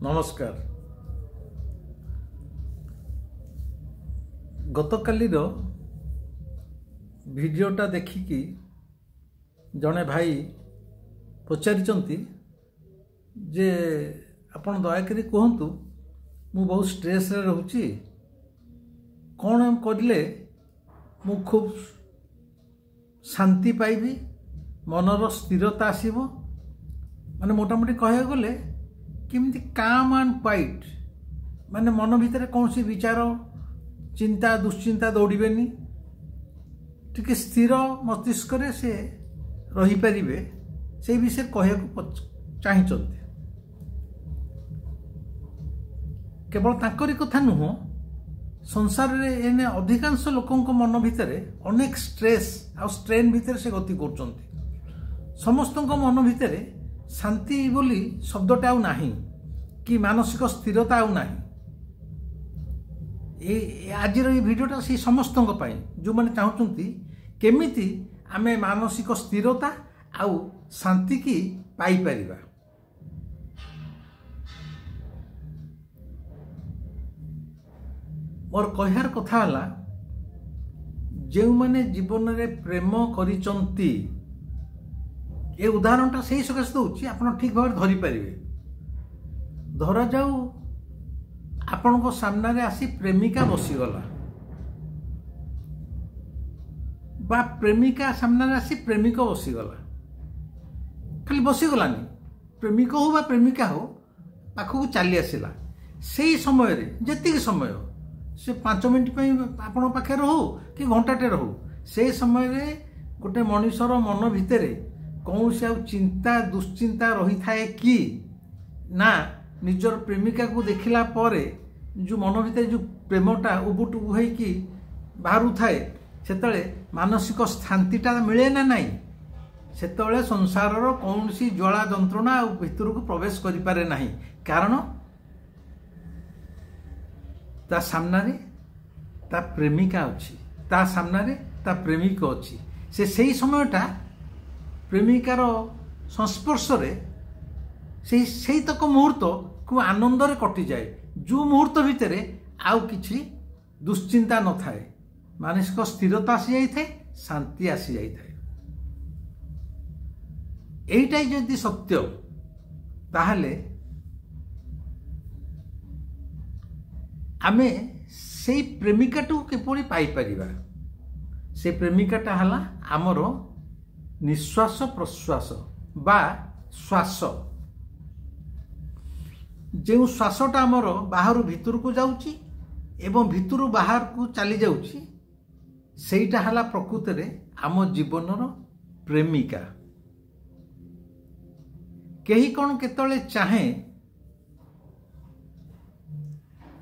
नमस्कार। गतकालीर भिडियोटा देखिकी जड़े भाई पचारिचंती जे आपण दयाकरी कहतु मु बहुत स्ट्रेस रे रहूची कौन करले मु खूब शांति पाइबी मनर स्थिरता आसीबो माने मोटामोटी कह गले किमती काम एंड क्वाइट माने मन भितर कौन सी विचार चिंता दुश्चिंता दौड़बेनी टिके स्थिर मस्तिष्क से रही पारिबे से विषय कहया चाहिए। केवल ताकरी कथा नुह संसार रे एने अधिकांश लोकों को मन भितर अनेक स्ट्रेस आ स्ट्रेन भितर से गति करचंती। समस्त मन भितर शांति बोली शब्दटा आउ नाही कि मानसिक स्थिरता आउ नाही। आज भिडियोटा से समस्त जो मैंने चाहते केमिति आमे मानसिक स्थिरता आउ शांति की पाई परिबा। मोर कहयार कथा हला जो मैंने जीवन में प्रेम करिचंती ये उदाहरणटा से सकाश दूची आप ठीक भाव धरी पारे। धरा जाऊ आपण को सामने आसी प्रेमिका बसीगला बा प्रेमिका सामने आसी प्रेमिक बसीगला खाली बसीगलानी प्रेमिक हो बा प्रेमिका हो पाखक चली आसला से समय रे जेतिक समय से 5 मिनट आपण पाखे रहू कि घंटाटे रहू से समय रे गोटे मनुष्यर मन भितर कौन से चिंता दुश्चिंता रही थाए कि ना निजर प्रेमिका को देखला परे जो मन भितर जो प्रेमटा उबुटुबु है कि बाहर थाए सेतले मानसिक शांतिटा मिले ना नहीं सेतले संसारर कौन सी ज्वाला जंत्रणा भितर को प्रवेश करि पारे नहीं कारण ता सामने ता प्रेमिका अच्छी ता सामने ता प्रेमिक अच्छी से सही समयटा प्रेमिकार संस्पर्श से तक मुहूर्त को आनंद रे कटि जाए जो मुहूर्त भितर आउ किछि दुश्चिंता न थाए मानसिक स्थिरता आसी जाई थाए शांति आसी जाई थाए। एइटाई जदि सत्य ताहले आमे से प्रेमिकाटू किपरि पाई परिबा। से प्रेमिकाटा हला आमर निश्वास प्रश्वास बा श्वास जो श्वासटा आमर बाहर भीतर को जाउची एवं भीतर बाहर को चली जाउची सेटा हला प्रकृत रे आम जीवनर प्रेमिका। केही कौन केतले चाहे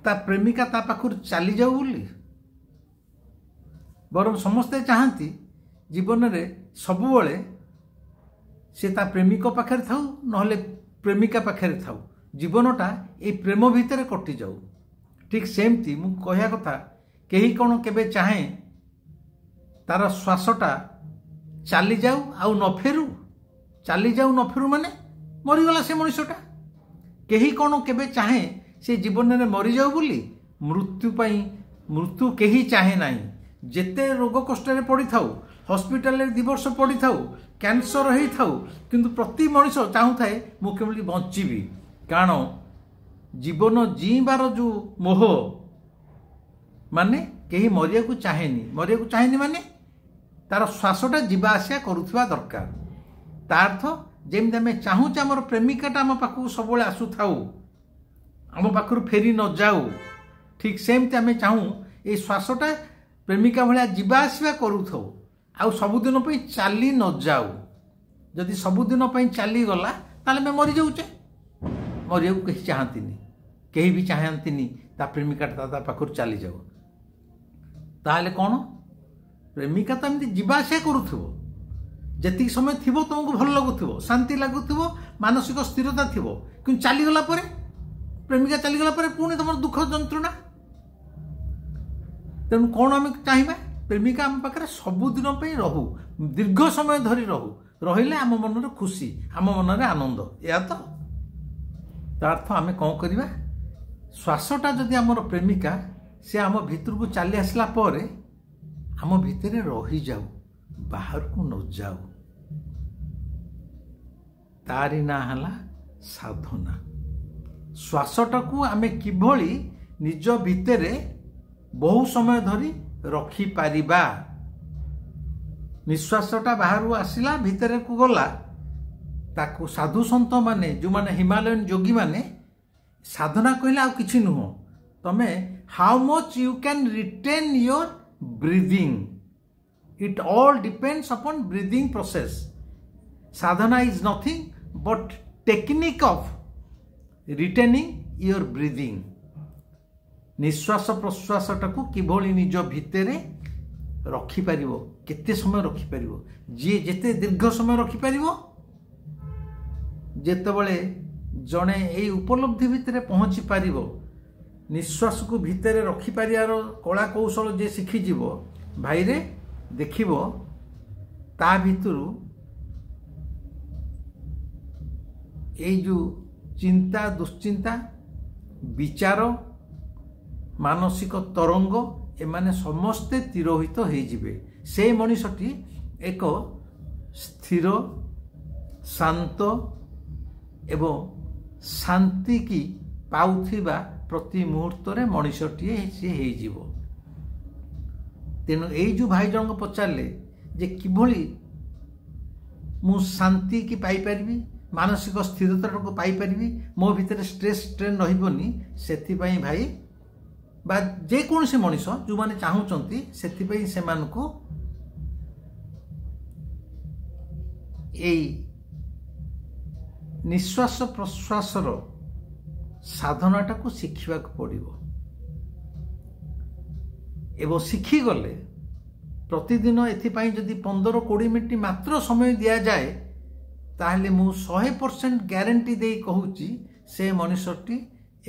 ता प्रेमिका ता पाखुर चली जाऊ बोली बरं समस्ते चाहती जीवन रे सबुबले से ता प्रेमिक पाखे थाऊ नहले प्रेमिका पाखे थाऊ जीवनटा ए प्रेम भितर कटि जाऊ। ठीक सेमती मु कहया कथा केही कौन केबे चाहे तार श्वासटा चली जाऊ आउ न फेरू चली जाऊ न फेरू माने मरीगला से मनुष्यटा। केही कौन केबे चाहे से जीवन में मरी जाऊ बोली मृत्यु केही चाहे नाही। जेते रोग कष्ट रे पड़ी थाऊ हॉस्पिटल रे 2 वर्ष पड़ी थाऊ कैंसर होई थाऊ किंतु प्रति मनुष्य चाहू थाए मु केवल बंचीबी कारण जीवन जीवार जो मोह माने केही मरिया को चाहेनी माने तार श्वासटा जीवा आसिया करुवा दरकार। तार अर्थ जेमि आमे चाहूचे आमर प्रेमिकाटा आम पाखु सब आसु थाऊ आम पाखु फेरी न जाऊ ठीक सेमती आमे चाहूँ ये श्वासटा प्रेमिका भाया जीवा आसवा करूथाऊ आउ सबुदिन चली न जाऊ। जदि सबुदिन चली गला ताले मैं मरी जाऊचे मरिया को कहीं चाहतीनी कहीं भी चाहतीनी ता प्रेमिकाटा ता पाखुर चली जाऊ ताले कौन प्रेमिका तो एमती जीवा आसिया करूथबो जेतिक समय थिबो तुमको भल लगुथबो शांति लगुथबो मानसिक स्थिरता थिबो कि चली गला परे प्रेमिका चली गला परे पुणी तुम दुख जंत्रणा तेणु कौन आम चाहिए प्रेमिका आम पाखे सबुदिन रहू दीर्घ समय धरी रहू रहिले आम मन खुशी आम मन आनंद या तो ତା ଅର୍ଥ ଆମେ କ'ଣ କରିବା, ଶ୍ୱାସଟା ଯଦି ଆମର ପ୍ରେମିକା ସେ ଆମ ଭିତରକୁ ଚାଲି ଆସିଲା ପରେ ଆମ ଭିତରେ ରହିଯାଉ, ବାହାରକୁ ନ ଯାଉ। ତାରି ନାଁ ହେଲା ସାଧନା। ଶ୍ୱାସଟାକୁ ଆମେ କିଭଳି ନିଜ ଭିତରେ ବହୁ ସମୟ ଧରି ରଖିପାରିବା। ନିଶ୍ୱାସଟା ବାହାରୁ ଆସିଲା ଭିତରକୁ ଗଲା, ତାକୁ ସାଧୁ ସନ୍ଥ ମାନେ ଯେଉଁମାନେ ହିମାଲୟନ ଯୋଗୀମାନେ ସାଧନା କହିଲେ ଆଉ କିଛି ନୁହଁ, ତମେ how much you can retain your breathing, it all depends upon breathing process. Sadhana is nothing but technique of retaining your breathing. ନିଶ୍ୱାସ ପ୍ରଶ୍ୱାସଟାକୁ କିଭଳି ନିଜ ଭିତରେ ରଖିପାରିବ, କେତେ ସମୟ ରଖିପାରିବ। ଯିଏ ଯେତେ ଦୀର୍ଘ ସମୟ ରଖିପାରିବ, ଯେତେବେଳେ ଜଣେ ଏଇ ଉପଲବ୍ଧି ଭିତରେ ପହଞ୍ଚି ପାରିବ, ନିଶ୍ୱାସକୁ ଭିତରେ ରଖିପାରିବାର କଳା କୌଶଳ ଯିଏ ଶିଖିଯିବ, ଭାଇରେ ଦେଖିବ ତା ଭିତରୁ ଏଇ ଯେଉଁ ଚିନ୍ତା ଦୁଶ୍ଚିନ୍ତା ବିଚାର ମାନସିକ ତରଙ୍ଗ ଏମାନେ ସମସ୍ତେ ତିରୋହିତ ହେଇଯିବେ। ସେ ମଣିଷଟି ଏକ ସ୍ଥିର ଶାନ୍ତ ଏବଂ ଶାନ୍ତି କି ପାଉଥିବା ପ୍ରତି ମୁହୂର୍ତ୍ତରେ ମଣିଷଟିଏ ସେ ହେଇଯିବ। ତେଣୁ ଏଇ ଯେଉଁ ଭାଇ ଜଣକ ପଚାରିଲେ ଯେ କିଭଳି ମୁଁ ଶାନ୍ତି କି ପାଇପାରିବି, ମାନସିକ ସ୍ଥିରତାଟାକୁ ପାଇପାରିବି, ମୋ ଭିତରେ ଷ୍ଟ୍ରେସ୍ ଷ୍ଟ୍ରେନ୍ ରହିବନି, ସେଥିପାଇଁ ଭାଇ ବା ଯେକୌଣସି ମଣିଷ ଯେଉଁମାନେ ଚାହୁଁଛନ୍ତି, ସେଥିପାଇଁ ସେମାନଙ୍କୁ ଏଇ ନିଶ୍ୱାସ ପ୍ରଶ୍ୱାସର ସାଧନାଟାକୁ ଶିଖିବାକୁ ପଡ଼ିବ। ଏବଂ ଶିଖିଗଲେ ପ୍ରତିଦିନ ଏଥିପାଇଁ ଯଦି 15-20 ମିନିଟ୍ ମାତ୍ର ସମୟ ଦିଆଯାଏ, ତାହେଲେ ମୁଁ 100% ଗ୍ୟାରେଣ୍ଟି ଦେଇ କହୁଛି ସେ ମଣିଷଟି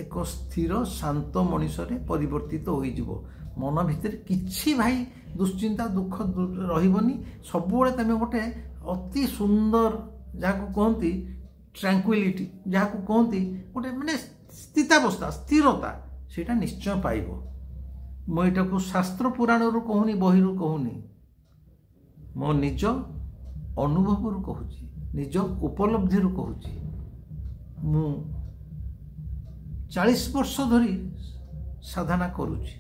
ଏକ ସ୍ଥିର ଶାନ୍ତ ମଣିଷରେ ପରିବର୍ତ୍ତିତ ହୋଇଯିବ। ମନ ଭିତରେ କିଛି ଭାଇ ଦୁଶ୍ଚିନ୍ତା ଦୁଃଖ ରହିବନି। ସବୁବେଳେ ତମେ ଗୋଟେ ଅତି ସୁନ୍ଦର, ଯାହାକୁ କହନ୍ତି ଟ୍ରାଙ୍କୁଇଲିଟି, ଯାହାକୁ କହନ୍ତି ଗୋଟେ ମାନେ ସ୍ଥିତାବସ୍ଥା, ସ୍ଥିରତା, ସେଇଟା ନିଶ୍ଚୟ ପାଇବ। ମୁଁ ଏଇଟାକୁ ଶାସ୍ତ୍ର ପୁରାଣରୁ କହୁନି, ବହିରୁ କହୁନି, ମୋ ନିଜ ଅନୁଭବରୁ କହୁଛି, ନିଜ ଉପଲବ୍ଧିରୁ କହୁଛି। ମୁଁ 40 ବର୍ଷ ଧରି ସାଧନା କରୁଛି।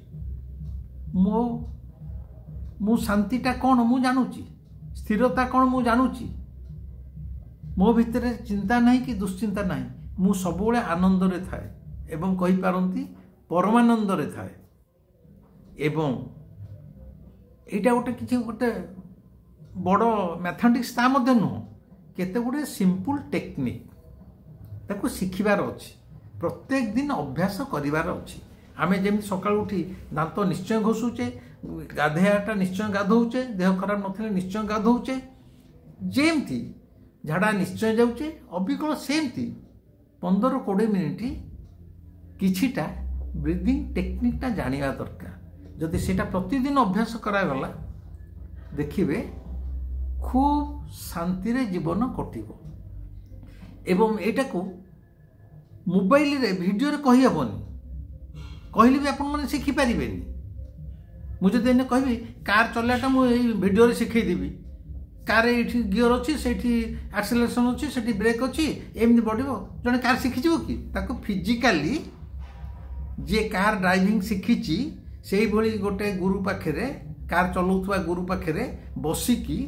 ମୁଁ ଶାନ୍ତିଟା କ'ଣ ମୁଁ ଜାଣୁଛି, ସ୍ଥିରତା କ'ଣ ମୁଁ ଜାଣୁଛି। ମୋ ଭିତରେ ଚିନ୍ତା ନାହିଁ କି ଦୁଶ୍ଚିନ୍ତା ନାହିଁ, ମୁଁ ସବୁବେଳେ ଆନନ୍ଦରେ ଥାଏ ଏବଂ କହିପାରନ୍ତି ପରମାନନ୍ଦରେ ଥାଏ। ଏବଂ ଏଇଟା ଗୋଟେ କିଛି ଗୋଟେ ବଡ଼ ମ୍ୟାଥମେଟିକ୍ସ ତା ମଧ୍ୟ ନୁହଁ, କେତେ ଗୁଡ଼ିଏ ସିମ୍ପଲ୍ ଟେକ୍ନିକ୍, ତାକୁ ଶିଖିବାର ଅଛି, ପ୍ରତ୍ୟେକ ଦିନ ଅଭ୍ୟାସ କରିବାର ଅଛି। ଆମେ ଯେମିତି ସକାଳୁ ଉଠି ଦାନ୍ତ ନିଶ୍ଚୟ ଘଷୁଛେ, ଗାଧେଇବାଟା ନିଶ୍ଚୟ ଗାଧୋଉଛେ, ଦେହ ଖରାପ ନଥିଲେ ନିଶ୍ଚୟ ଗାଧୋଉଛେ, ଯେମିତି ଝାଡ଼ା ନିଶ୍ଚୟ ଯାଉଛେ, ଅବିକଳ ସେମିତି 15-20 ମିନିଟ୍ କିଛିଟା ବ୍ରିଦିଂ ଟେକ୍ନିକ୍ଟା ଜାଣିବା ଦରକାର। ଯଦି ସେଇଟା ପ୍ରତିଦିନ ଅଭ୍ୟାସ କରାଗଲା, ଦେଖିବେ ଖୁବ୍ ଶାନ୍ତିରେ ଜୀବନ କଟିବ। ଏବଂ ଏଇଟାକୁ ମୋବାଇଲରେ ଭିଡ଼ିଓରେ କହିହେବନି, କହିଲେ ବି ଆପଣମାନେ ଶିଖିପାରିବେନି। ମୁଁ ଯଦି ଏଇନେ କହିବି କାର୍ ଚଲାଇବାଟା ମୁଁ ଏଇ ଭିଡ଼ିଓରେ ଶିଖେଇଦେବି, କାର୍ ଏଇଠି ଗିଅର ଅଛି, ସେଇଠି ଆକ୍ସିଲେରେସନ୍ ଅଛି, ସେଠି ବ୍ରେକ୍ ଅଛି, ଏମିତି ବଢ଼ିବ, ଜଣେ କାର୍ ଶିଖିଯିବ କି? ତାକୁ ଫିଜିକାଲି ଯିଏ କାର୍ ଡ୍ରାଇଭିଂ ଶିଖିଛି ସେଇଭଳି ଗୋଟେ ଗୁରୁ ପାଖରେ, କାର୍ ଚଲାଉଥିବା ଗୁରୁ ପାଖରେ ବସିକି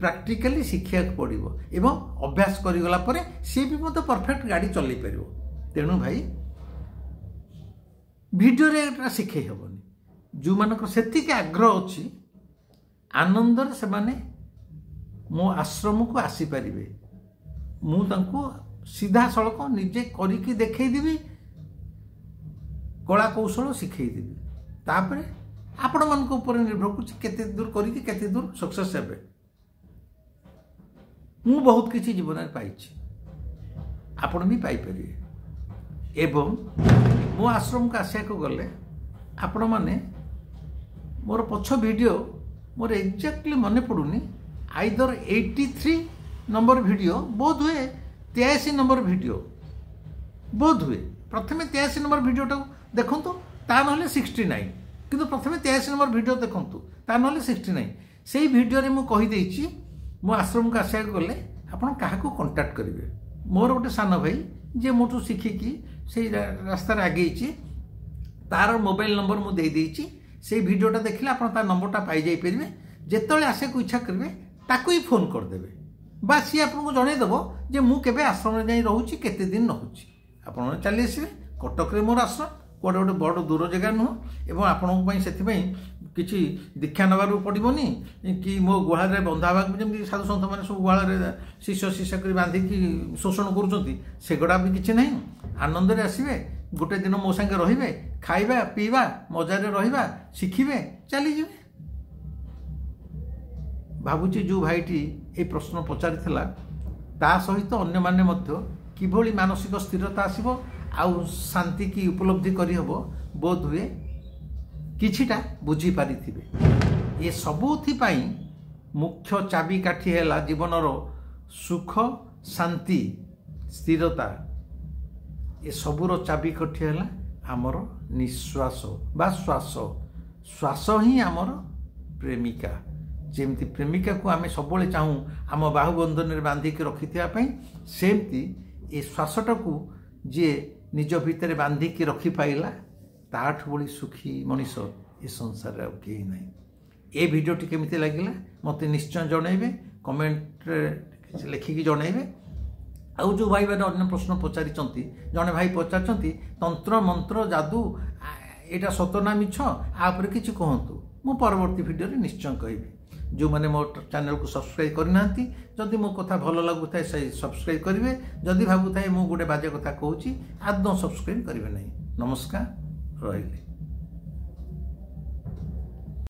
ପ୍ରାକ୍ଟିକାଲି ଶିଖିବାକୁ ପଡ଼ିବ ଏବଂ ଅଭ୍ୟାସ କରିଗଲା ପରେ ସିଏ ବି ମଧ୍ୟ ପରଫେକ୍ଟ ଗାଡ଼ି ଚଲାଇ ପାରିବ। ତେଣୁ ଭାଇ ଭିଡ଼ିଓରେ ଏଟା ଶିଖେଇ ହେବନି। ଯେଉଁମାନଙ୍କର ସେତିକି ଆଗ୍ରହ ଅଛି, ଆନନ୍ଦରେ ସେମାନେ ମୋ ଆଶ୍ରମକୁ ଆସିପାରିବେ। ମୁଁ ତାଙ୍କୁ ସିଧାସଳଖ ନିଜେ କରିକି ଦେଖେଇଦେବି, କଳା କୌଶଳ ଶିଖେଇଦେବି। ତାପରେ ଆପଣମାନଙ୍କ ଉପରେ ନିର୍ଭର କରୁଛି କେତେ ଦୂର କରିକି କେତେ ଦୂର ସକ୍ସେସ୍ ହେବେ। ମୁଁ ବହୁତ କିଛି ଜୀବନରେ ପାଇଛି, ଆପଣ ବି ପାଇପାରିବେ। ଏବଂ ମୋ ଆଶ୍ରମକୁ ଆସିବାକୁ ଗଲେ ଆପଣମାନେ ମୋର ପଛ ଭିଡ଼ିଓ ମୋର ଏକ୍ଜାକ୍ଟଲି ମନେ ପଡ଼ୁନି, ଆଇଦର 83 ନମ୍ବର ଭିଡ଼ିଓ, ବୋଧ ହୁଏ 83 ନମ୍ବର ଭିଡ଼ିଓ, बोध हुए प्रथम 83 नंबर भिडियोटा देखूँ ता ना 69 किंतु प्रथम 83 नंबर भिडियो देखूँ ता ना 69 से भिडियो मुझे मो आश्रम को आसा गले आपड़ क्या कंटाक्ट करेंगे मोर गोटे सान भाई जे मोटू शिखिकी से रास्ता आगे तार मोबाइल नंबर मुझे से भिडियोटा देखिले आप नंबरटा पाई जाई परिबे जेतले आसे को इच्छा करेंगे ताकू ही फोन करदेवे बा सी आपको जनईदेव जे मु केबे आश्रम जाई रहूची केते दिन रहूची आपण चली आसबे कटक रे मोर आश्रम कोड़े गोटे बड़ दूर जगह नुह एवं आपण से किसी दीक्षा नबार पड़ोनी कि मो गुहाल में बंधा जमी साधु सन्थ मैंने सब गुहाल शिष्य शिष्य कर बांधिकी शोषण करुँचा भी किसी ना आनंद आसबे गोटे दिन मो सागे रे खाइबा पीवा मजारे रहा शिखिबे चलीजे भावुची जो भाईटी ये प्रश्न पचारि ता सहित अन्य माने मध्य किभली मानसिक स्थिरता आसिबो आउ शांति की उपलब्धि करहब बोध हुए किछिटा बुझी पारिथिबे ये सबुथिपाई मुख्य चाबिकाठी है जीवनर सुख शांति स्थिरता ये सबुर चाबिकाठी है आमर निश्वास बा श्वास श्वास ही आमर प्रेमिका जेमती प्रेमिका को आम सब चाहूँ आम बाहुबंधन में बांधिक रखि सेमती ये श्वासटा को जी निज भितर बांधिकी रखी पाइला ताठ बड़ी सुखी मनीष ये संसार कहीं ना ये भिडियोटी केमिति लगिला मते निश्चय जनइबे कमेंट लिखिकी जनइबे आउ जो भाई मैंने अन्य प्रश्न पचारि जड़े भाई पचार तंत्र मंत्र जादू यहाँ सतना मिछ आपर कि कहतु मु परवर्ती भिडियो निश्चय कहबी जो मैंने मो चैनल को सब्सक्राइब करना जदि मो कथा भल लगुए से सब्सक्राइब करेंगे जदि भावुए मु गोटे बाजे कथा कहूँ आदौ सब्सक्राइब करेंगे नहीं नमस्कार रही।